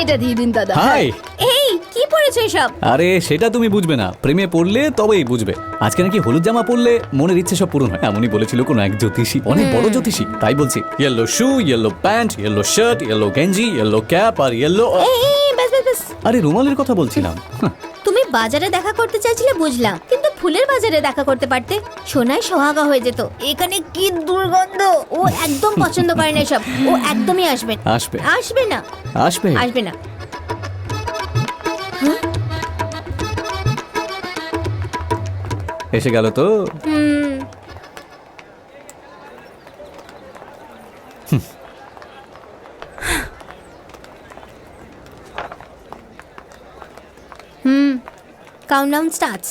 এটা দিয়ে দিন দাদা। হাই, এই কি পড়েছো এসব? আরে সেটা তুমি বুঝবে না, প্রেমে পড়লে তবেই বুঝবে। আজকে নাকি হলুদ জামা পরলে মনের ইচ্ছে সব পূরণ হয়, এমনই বলেছিল কোন এক জ্যোতিষী, অনেক বড় জ্যোতিষী। তাই বলছি, yellow shoe, yellow pant, yellow shirt, yellow গেঞ্জি, ইয়েলো ক্যাপ আর ইয়েলো। এই বাস বাস বাস। আরে রুমালের কথা বলছিলাম। তুমি বাজারে দেখা করতে চাইছিলে বুঝলাম, কিন্তু ফুলের বাজারে দেখা করতে পারতে, সোনায় সোহাগা হয়ে যেত। এখানে কি দুর্গন্ধ! ও একদম পছন্দ করে না এসব, ও একদমই আসবে না। আসবে আসবে না, আসবে আসবে না। এসে গেল তো। Countdown starts.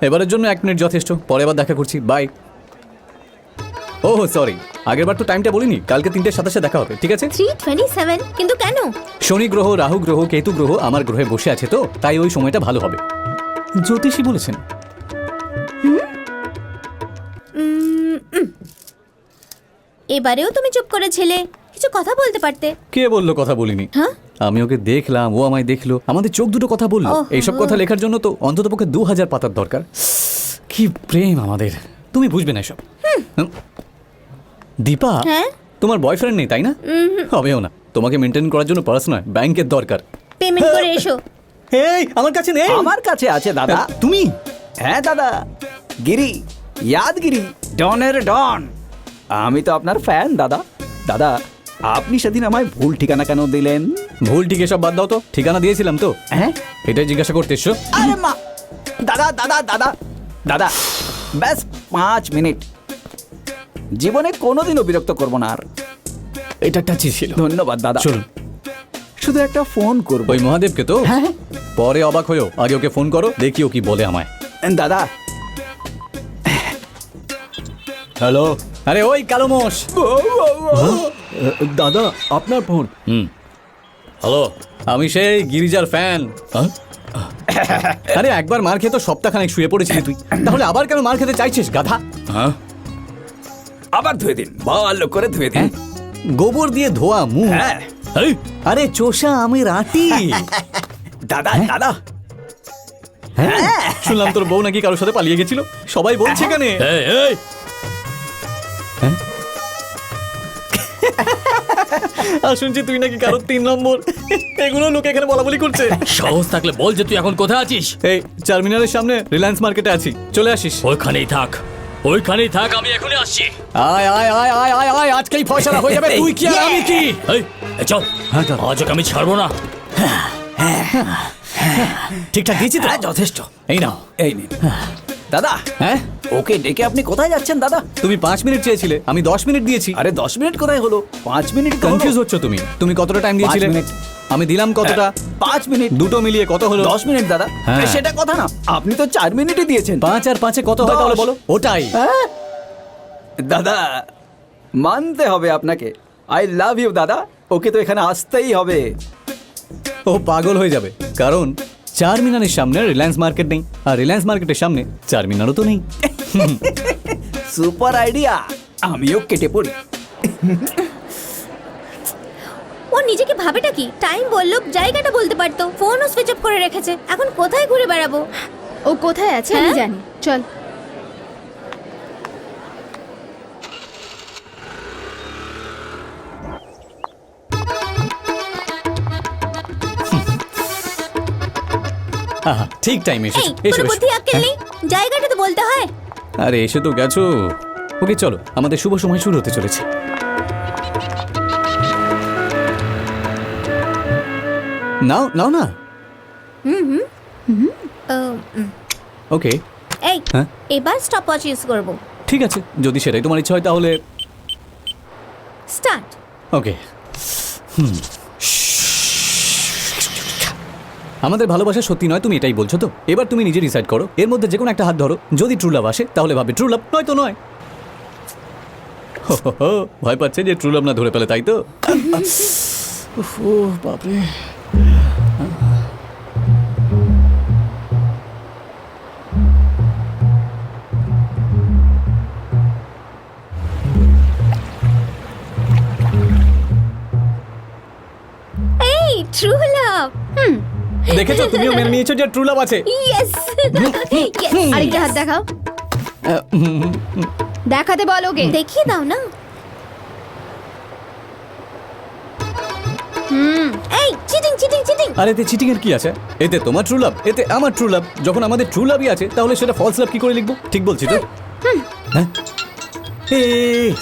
এবারের জন্য 1 মিনিট যথেষ্ট, পরে আবার দেখা করছি, বাই। ও সরি, আগের বার তো টাইমটা বলিনি। কালকে 3টের সাথে দেখা হবে, ঠিক আছে? 3:27, কিন্তু কেন? শনি গ্রহ, রাহু গ্রহ, কেতু গ্রহ আমার গ্রহে বসে আছে, তো তাই ওই সময়টা ভালো হবে, জ্যোতিষী বলেছেন। এবারেও তুমি চুপ করেছিলে, কিছু কথা বলতে পারতে। কে বললো কথা বলিনি? হ্যাঁ, আমি ওকে দেখলাম, ও আমায় দেখলো, আমাদের চোখ দুটো কথা বললো। ওহ। এইসব কথা লেখার জন্য তো অন্ততপক্ষে 2000 পাতার দরকার। কি প্রেম আমাদের, তুমি বুঝবে না এসব। দীপা, হ্যাঁ? তোমার বয়ফ্রেন্ড নেই তাই না? হবেও না, তোমাকে মেনটেন করার জন্য পড়াশোনা নয়, ব্যাংকের দরকার। পেমেন্ট করে এসো। এই আমার কাছে নেই। আমার কাছে আছে দাদা। তুমি? হ্যাঁ দাদা, গিরি, ইয়াদগিরি, ডনের ডন। আমি তো আপনার ফ্যান দাদা। দাদা, আপনি সেদিন আমায় ভুল ঠিকানা কেন দিলেন? ভুল ঠিক এসব বাদ দাও তো, ঠিকানা দিয়েছিলাম তো। হ্যাঁ, এটাই জিজ্ঞাসা করতে এসছো? আরে মা, দাদা দাদা দাদা দাদা, ব্যাস 5 মিনিট। জীবনে কোনোদিনও বিরক্ত করব না আর। এটা টাচি ছিল। ধন্যবাদ দাদা। চলুন, শুধু একটা ফোন করব। ওই মহাদেবকে তো? হ্যাঁ পরে অবাক হয়েও আগে ওকে ফোন করো, দেখি ও কি বলে আমায়। দাদা। হ্যালো। আরে ওই কালো মোষ। দাদা, আপনার ফোন। হ্যালো, আমি সেই গিরিজার ফ্যান। আরে একবার মার খেয়ে তো সপ্তাহখানেক শুয়ে পড়েছিলি তুই, তাহলে আবার কেন মার খেতে চাইছিস গাধা? আবার ধুয়ে দিন, ভালো করে ধুয়ে দিন। গোবর দিয়ে ধোয়া মুখ? হ্যাঁ। আরে চোষা আমি রাটি। দাদা দাদা, শুনলাম তোর বউ নাকি কারোর সাথে পালিয়ে গেছিল, সবাই বলছে কেনে। আর শুনছি তুই নাকি কারোর 3 নম্বর। এগুলো লোক এখানে বলা বলি করছে। সাহস থাকলে বল যে তুই এখন কোথায় আছিস? এই টার্মিনালের সামনে রিলায়েন্স মার্কেটে আছি, চলে আসিস। ওইখানেই থাক, ওইখানেই থাক, আমি এখনই আসছি। আয় আয় আয় আয় আয় আয়, আজকেই ফয়সালা হয়ে যাবে, তুই কি আর আমি কি। এই, চল, আজ ওকে আমি ছাড়বো না। ঠিকঠাক দিয়েছি তো? যথেষ্ট। এই নাও। এই নিন দাদা। হ্যাঁ, ওকে ডেকে আপনি কোথায় যাচ্ছেন দাদা? তুমি 5 মিনিট চেয়েছিলে, আমি 10 মিনিট দিয়েছি। আরে 10 মিনিট কোথায় হলো, 5 মিনিট তো হলো। কনফিউজ হচ্ছ তুমি। তুমি কতটা টাইম দিয়েছিলে? 5 মিনিট। আমি দিলাম কতটা? 5 মিনিট। দুটো মিলিয়ে কত হলো? 10 মিনিট দাদা। হ্যাঁ। সেটা কথা না, আপনি তো 4 মিনিটই দিয়েছেন। 5 আর 5-এ কত হয় 10? তাহলে বলো? ওটাই। দাদা, মানতে হবে আপনাকে। আই লাভ ইউ দাদা। ওকে তো এখানে আসতেই হবে। ও পাগল হয়ে যাবে, কারণ চারমিনারের সামনে রিলায়েন্স মার্কেট নেই, আর রিলায়েন্স মার্কেটের সামনে চারমিনারও তো নেই। সুপার আইডিয়া, আমিও কেটে পড়ি। ও নিজেকে ভাবেটা কি? টাইম বললো, জায়গাটা বলতে পারতো, ফোনও সুইচ অফ করে রেখেছে। এখন কোথায় ঘুরে বেড়াবো? ও কোথায় আছে আমি হ্যাঁ? জানি, চল। আহা, ঠিক টাইম এই এসেছো কোনো এসো বুদ্ধি আক্কেল নেই, জায়গাটা তো বলতে হয়। আরে এসে তো গেছো। ওকে চলো, আমাদের শুভ সময় শুরু হতে চলেছে। নাও নাও না। ওকে এই হ্যাঁ? এবার স্টপ ওয়াচ ইউজ করব। ঠিক আছে, যদি সেটাই তোমার ইচ্ছা হয় তাহলে স্টার্ট। ওকে। আমাদের ভালোবাসা সত্যি নয়, তুমি এটাই বলছো তো? এবার তুমি নিজে ডিসাইড করো, এর মধ্যে যে কোনো একটা হাত ধরো। যদি ট্রু লাভ আসে তাহলে ভাবে ট্রু লাভ, নয় তো নয়। হো হো হো, ভয় পাচ্ছে যে ট্রু লাভ না ধরে পেলে, তাই তো? ও বাপরে। এই ট্রু লাভ। দেখেছো, তুমিও মেনে নিয়েছো যে ট্রু লাভ আছে। Yes yes. আরেকটা হাত দেখাও, দেখাতে বলো ওকে। দেখিয়ে দাও না। এই চিটিং চিটিং চিটিং। আর এতে চিটিং এর কি আছে? এতে তোমার ট্রু লাভ, এতে আমার ট্রু লাভ। যখন আমাদের ট্রু লাভই আছে তাহলে সেটা ফলস লাভ কি করে লিখবো? ঠিক বলছি তো? হ্যাঁ,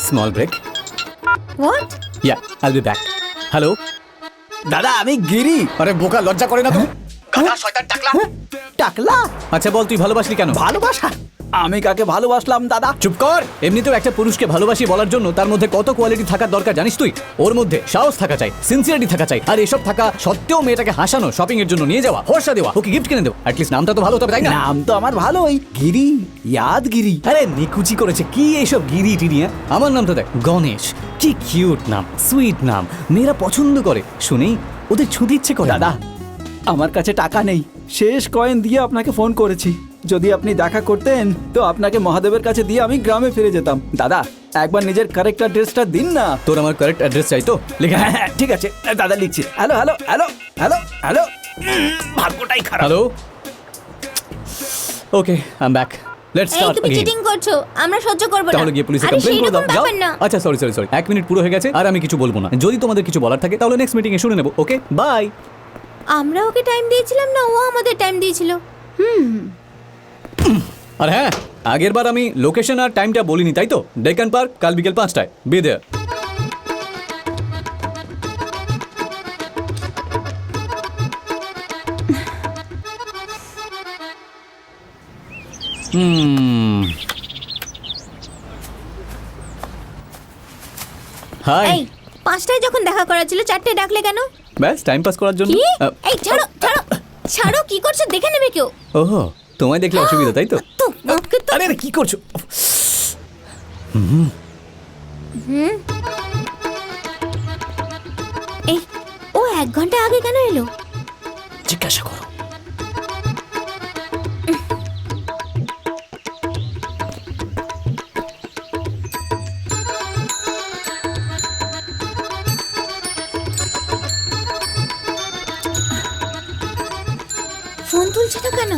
স্মল ব্রেক। হোয়াট? ইয়া, আইল বি ব্যাক। হ্যালো। দাদা আমি গিরি। আরে বোকা, লজ্জা করে না তো? টাকলা? আচ্ছা বল, তুই ভালোবাসলি কেন? ভালোবাসা? আমি কাকে ভালোবাসলাম দাদা? চুপ কর। এমনিতেও একটা পুরুষকে ভালোবাসি বলার জন্য তার মধ্যে কত কোয়ালিটি থাকার দরকার জানিস তুই? ওর মধ্যে সাহস থাকা চাই, সিনসিয়ারিটি থাকা চাই, আর এসব থাকা সত্ত্বেও মেয়েটাকে হাসানো, শপিং এর জন্য নিয়ে যাওয়া, হর্ষা দেওয়া, ওকে গিফট কিনে দেওয়া, অ্যাটলিস্ট নামটা তো ভালো হতে হবে, তাই না? নাম তো আমার ভালোই, গিরি, ইয়াদগিরি। আরে নিকুচি করেছে কি এইসব গিরি টিরিয়া? আমার নামটা দেখ, গণেশ। কি কিউট নাম, সুইট নাম, মেয়েরা পছন্দ করে। শুনেই ওদের ছুটি ইচ্ছে করে। দাদা আমার কাছে টাকা নেই, শেষ কয়েন দিয়ে আপনাকে ফোন করেছি। যদি আপনি দেখা করতেন তো আপনাকে মহাদেবের কাছে দিয়ে আমি গ্রামে ফিরে যেতাম। দাদা একবার নিজের কারেক্ট অ্যাড্রেসটা দিন না। তোর আমার কারেক্ট অ্যাড্রেস চাই তো? লিখে হ্যাঁ হ্যাঁ, ঠিক আছে দাদা লিখছি। Hello hello hello hello hello. ভাগ্যটাই খারাপ। Hello. Okay, I am back. Let's এই স্টার্ট তুমি अगेन। চিটিং করছো, আমরা সহ্য করব না। তাহলে গিয়ে পুলিশে আরে কমপ্লেইন করে দাও। সেইরকম যাও। ব্যাপার না। আচ্ছা সরি সরি সরি, 1 মিনিট পুরো হয়ে গেছে আর আমি কিছু বলবো না। যদি তোমাদের কিছু বলার থাকে তাহলে নেক্সট মিটিং এ শুনে নেব। Okay bye. আমরা ওকে টাইম দিয়েছিলাম না, ও আমাদের টাইম দিয়েছিল। আর হ্যাঁ, আগের বার আমি লোকেশন আর টাইমটা বলিনি, তাই তো? ডেকান পার্ক, কাল বিকেল 5টায়, বি দেয়ার। হাই। এই 5টায় যখন দেখা করা ছিল 4টায় ডাকলে কেন? ব্যাস টাইম পাস করার জন্য। কি? এই ছাড়ো ছাড়ো ছাড়ো, কি করছো দেখে নেবে কেউ। ওহো, তোমায় দেখলে অসুবিধা, তাই তো? তো ওকে তো। আরে আরে কি করছো? এই ও 1 ঘন্টা আগে কেন এলো? জিজ্ঞাসা করো। ফোন তুলছে না কেন?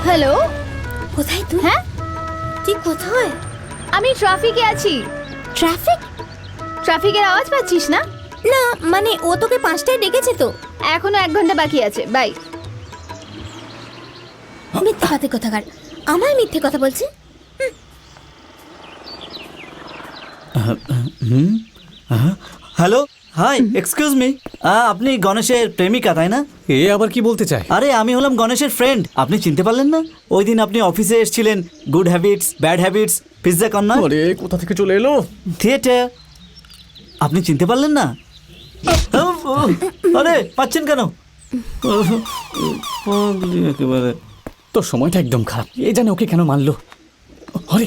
হ্যালো। কোথায় তুই? হ্যাঁ, তুই কোথায়? আমি ট্রাফিকে আছি। ট্রাফিক? ট্রাফিকের আওয়াজ পাচ্ছিস না? না মানে ও তোকে 5টায় ডেকেছে তো। এখনো 1 ঘন্টা বাকি আছে, বাই। মিথ্যে কথা কোথাকার, আমায় মিথ্যে কথা বলছে। Hello, hi, excuse me. আপনি গণেশের প্রেমিকা তাই না? এ আবার কি বলতে চায়? আরে আমি হলাম গণেশের ফ্রেন্ড। আপনি চিনতে পারলেন না? ওই দিন আপনি অফিসে এসেছিলেন, good habits bad habits pizza corner আরে কোথা থেকে চলে এলো? থিয়েটার। আপনি চিনতে পারলেন না? আরে পাচ্ছেন কেন? একেবারে তোর সময়টা একদম খারাপ। এ জানে ওকে কেন মারলো। আরে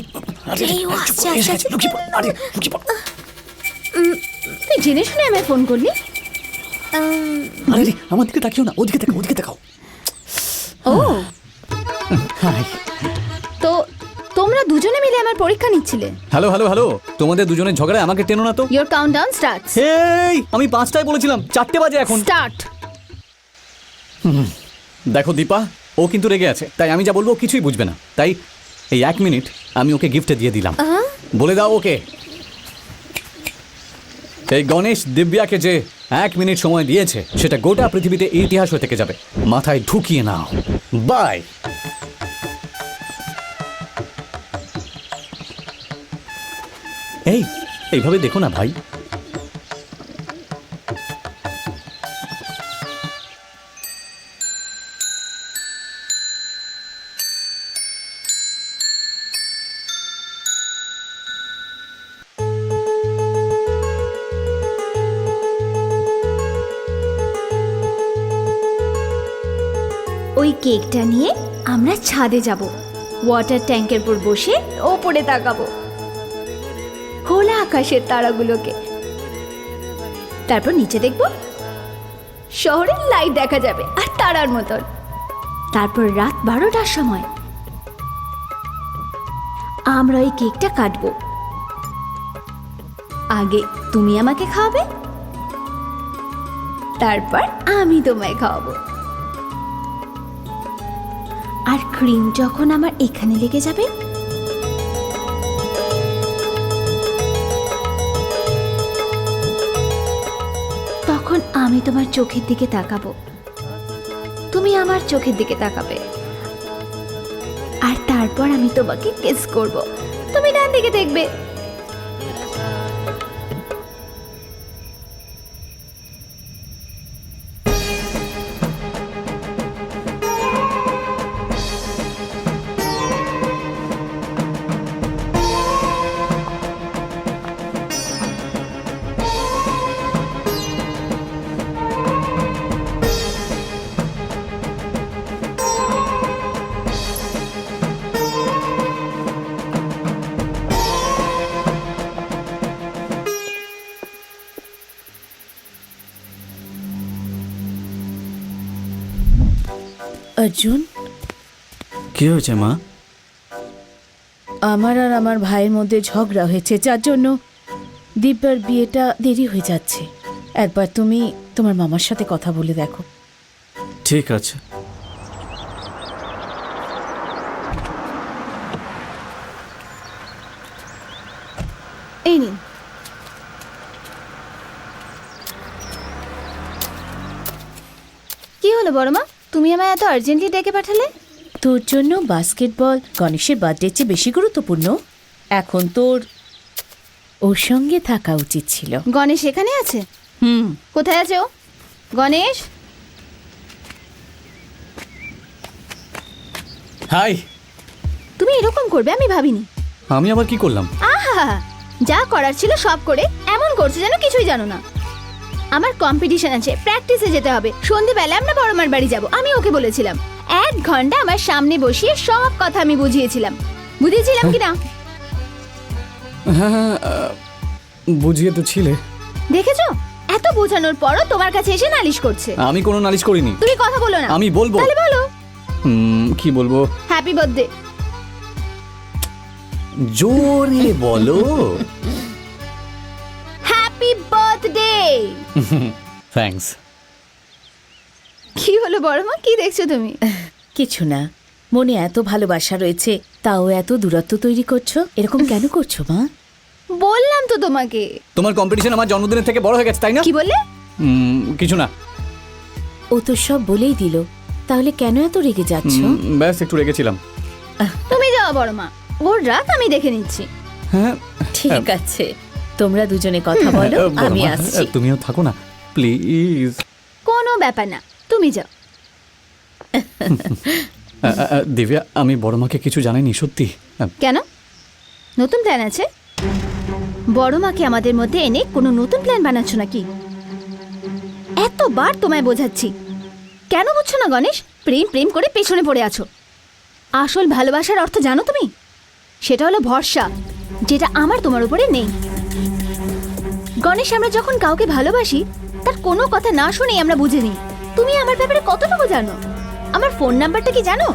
আরে এই ও আসছে, আসছে, আসছে। লুকিয়ে পড়, আরে লুকিয়ে পড়। তুই জেনে শুনে আমায় ফোন করলি? আরে আরে, আমার দিকে তাকিও না, ওদিকে তাকাও, ওদিকে তাকাও। ও, হাই। তো তোমরা দুজনে মিলে আমার পরীক্ষা নিচ্ছিলে? হ্যালো হ্যালো হ্যালো, তোমাদের দুজনের ঝগড়ায় আমাকে টেনো না তো। Your countdown starts. এই আমি 5টায় বলেছিলাম, 4টে বাজে এখন। স্টার্ট। দেখো দীপা, ও কিন্তু রেগে আছে, তাই আমি যা বলবো ও কিছুই বুঝবে না। তাই এই 1 মিনিট আমি ওকে গিফটে দিয়ে দিলাম। বলে দাও ওকে। এই গণেশ দিব্যাকে যে 1 মিনিট সময় দিয়েছে সেটা গোটা পৃথিবীতে ইতিহাস হয়ে থেকে যাবে। মাথায় ঢুকিয়ে নাও। বাই। এইভাবে দেখো না ভাই। ওই কেকটা নিয়ে আমরা ছাদে যাব, ওয়াটার ট্যাঙ্কের উপর বসে ওপরে তাকাবো খোলা আকাশের তারাগুলোকে। তারপর নিচে দেখব শহরের লাইট দেখা যাবে আর তারার মতন। তারপর রাত 12টার সময় আমরা ওই কেকটা কাটবো। আগে তুমি আমাকে খাওয়াবে, তারপর আমি তোমায় খাওয়াবো। আর ক্রিম যখন আমার এখানে লেগে যাবে, তখন আমি তোমার চোখের দিকে তাকাবো, তুমি আমার চোখের দিকে তাকাবে, আর তারপর আমি তোমাকে কিস করব, তুমি ডান দিকে দেখবে। অর্জুন, কি হয়েছে মা? আমার আর আমার ভাইয়ের মধ্যে ঝগড়া হয়েছে, যার জন্য দিব্যার বিয়েটা দেরি হয়ে যাচ্ছে। একবার তুমি তোমার মামার সাথে কথা বলে দেখো। ঠিক আছে। এই নিন। কি হলো বড় মা, তুমি আমায় এত আর্জেন্টলি ডেকে পাঠালে? তোর জন্য বাস্কেটবল গণেশের বার্থডের চেয়ে বেশি গুরুত্বপূর্ণ। এখন তোর ওর সঙ্গে থাকা উচিত ছিল। গণেশ এখানে আছে? কোথায় আছে ও? গণেশ, হাই। তুমি এরকম করবে আমি ভাবিনি। আমি আবার কি করলাম? আহা, যা করার ছিল সব করে এমন করছে যেন কিছুই জানো না। আমার কম্পিটিশন আছে, প্র্যাকটিসে যেতে হবে। সন্ধেবেলা আমরা বড়মার বাড়ি যাব, আমি ওকে বলেছিলাম। 1 ঘন্টা আমার সামনে বসিয়ে সব কথা আমি বুঝিয়েছিলাম। বুঝিয়েছিলাম কি না? হ্যাঁ, বুঝিয়ে তো ছিলে। দেখেছো, এত বোঝানোর পরও তোমার কাছে এসে নালিশ করছে। আমি কোনো নালিশ করিনি। তুমি কথা বলো না। আমি বলবো। তাহলে বলো। কি বলবো? Happy birthday. জোরে বলো। Happy birthday. থ্যাঙ্কস। কি হলো বড় মা, কি দেখছো তুমি? কিছু না, মনে এত ভালোবাসা রয়েছে, তাও এত দূরত্ব তৈরি করছো। এরকম কেন করছো মা? বললাম তো তোমাকে। তোমার কম্পিটিশন আমার জন্মদিনের থেকে বড় হয়ে গেছে, তাই না? কি বললে? কিছু না। ও তো সব বলেই দিল, তাহলে কেন এত রেগে যাচ্ছ? ব্যাস একটু রেগেছিলাম। তুমি যাও বড় মা, ওর রাত আমি দেখে নিচ্ছি। হ্যাঁ, ঠিক আছে, তোমরা দুজনে কথা বলো, বড় আমি মা, আসছি। তুমিও থাকো না প্লিজ। কোনো ব্যাপার না, তুমি যাও। দিব্যা, আমি বড় মাকে কিছু জানাইনি সত্যি। কেন? নতুন প্ল্যান আছে? বড় মাকে আমাদের মধ্যে এনে কোনো নতুন প্ল্যান বানাচ্ছ নাকি? এতবার তোমায় বোঝাচ্ছি, কেন বুঝছো না গণেশ? প্রেম প্রেম করে পেছনে পড়ে আছো। আসল ভালোবাসার অর্থ জানো তুমি? সেটা হলো ভরসা, যেটা আমার তোমার উপরে নেই। গণেশ, আমরা যখন কাউকে ভালোবাসি তার কোনো কথা না শুনেই আমরা বুঝে নিই। তুমি আমার ব্যাপারে কতটুকু জানো? আমার ফোন নাম্বারটা কি জানো?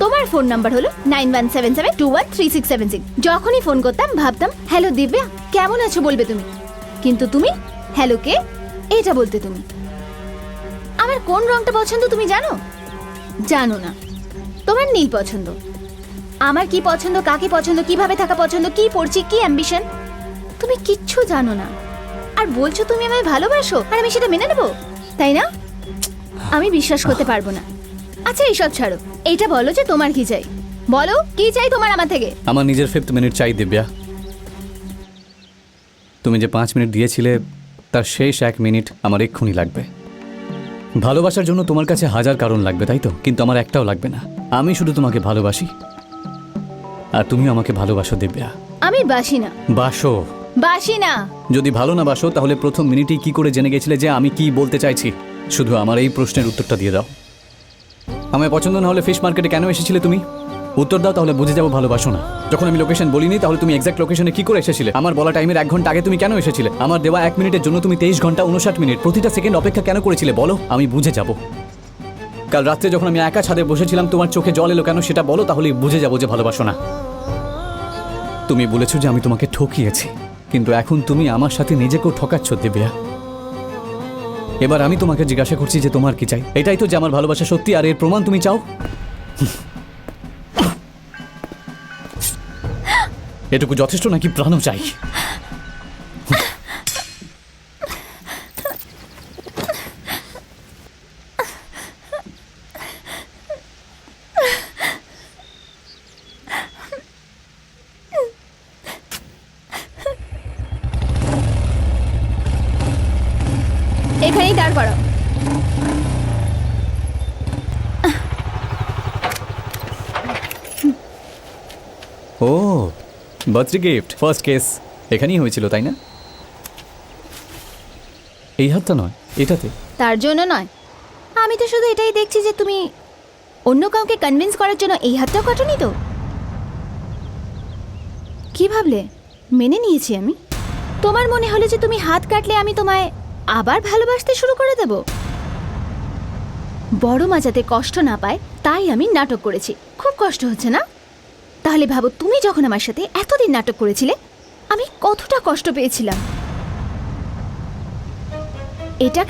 তোমার ফোন নাম্বার হলো 9177213676। যখনই ফোন করতাম ভাবতাম হ্যালো দিব্যা, কেমন আছো বলবে তুমি, কিন্তু তুমি হ্যালো কে এটা বলতে। তুমি আমার কোন রংটা পছন্দ তুমি জানো? জানো না। তোমার নীল পছন্দ। আমার কি পছন্দ, কাকে পছন্দ, কিভাবে থাকা পছন্দ, কি পড়ছি, কি অ্যাম্বিশন তুমি কিচ্ছু জানো না, আর বলছো তুমি আমায় ভালোবাসো আর আমি সেটা মেনে নেবো, তাই না? আমি বিশ্বাস করতে পারবো না। আচ্ছা এইসব ছাড়ো, এইটা বলো যে তোমার কি চাই, বলো কি চাই তোমার আমার থেকে। আমার নিজের 5th মিনিট চাই দিব্যা। তুমি যে 5 মিনিট দিয়েছিলে তার শেষ 1 মিনিট আমার এক্ষুনি লাগবে। ভালোবাসার জন্য তোমার কাছে হাজার কারণ লাগবে, তাই তো? কিন্তু আমার একটাও লাগবে না। আমি শুধু তোমাকে ভালোবাসি আর তুমিও আমাকে ভালোবাসো দিব্যা। আমি বাসি না, বাসো। বাসি না। যদি ভালো না বাসো তাহলে প্রথম মিনিটেই কি করে জেনে গেছিলে যে আমি কি বলতে চাইছি? শুধু আমার এই প্রশ্নের উত্তরটা দিয়ে দাও। আমায় পছন্দ না হলে ফিশ মার্কেটে কেন এসেছিলে তুমি? উত্তর দাও, তাহলে বুঝে যাবো ভালোবাসো না। যখন আমি লোকেশন বলিনি তাহলে তুমি এক্সাক্ট লোকেশনে কি করে এসেছিলে? আমার বলা টাইমের 1 ঘন্টা আগে তুমি কেন এসেছিলে? আমার দেওয়া 1 মিনিটের জন্য তুমি 23 ঘন্টা 59 মিনিট প্রতিটা সেকেন্ড অপেক্ষা কেন করেছিলে বলো? আমি বুঝে যাব। কাল রাত্রে যখন আমি একা ছাদে বসেছিলাম তোমার চোখে জল এলো কেন সেটা বলো, তাহলেই বুঝে যাবো যে ভালোবাসো না। তুমি বলেছো যে আমি তোমাকে ঠকিয়েছি, কিন্তু এখন তুমি আমার সাথে নিজেকেও ঠকাচ্ছ দিব্যা। এবার আমি তোমাকে জিজ্ঞাসা করছি যে তোমার কি চাই? এটাই তো যে আমার ভালোবাসা সত্যি আর এর প্রমাণ তুমি চাও? এটুকু যথেষ্ট নাকি প্রাণও চাই? এখানেই দাঁড় করো। ও, বার্থডে গিফট, ফার্স্ট কেস এখানেই হয়েছিল তাই না? এই হাতটা নয়, এটাতে। তার জন্য নয়, আমি তো শুধু এটাই দেখছি যে তুমি অন্য কাউকে কনভিন্স করার জন্য এই হাতটাও কাটনি তো। কি ভাবলে মেনে নিয়েছি আমি? তোমার মনে হলো যে তুমি হাত কাটলে আমি তোমায় আবার ভালোবাসতে শুরু করে দেব? বড় মা যাতে কষ্ট না পায় তাই আমি নাটক করেছি। খুব কষ্ট হচ্ছে না? তাহলে ভাবো তুমি যখন আমার সাথে এতদিন নাটক করেছিলে আমি কতটা কষ্ট পেয়েছিলাম। এটা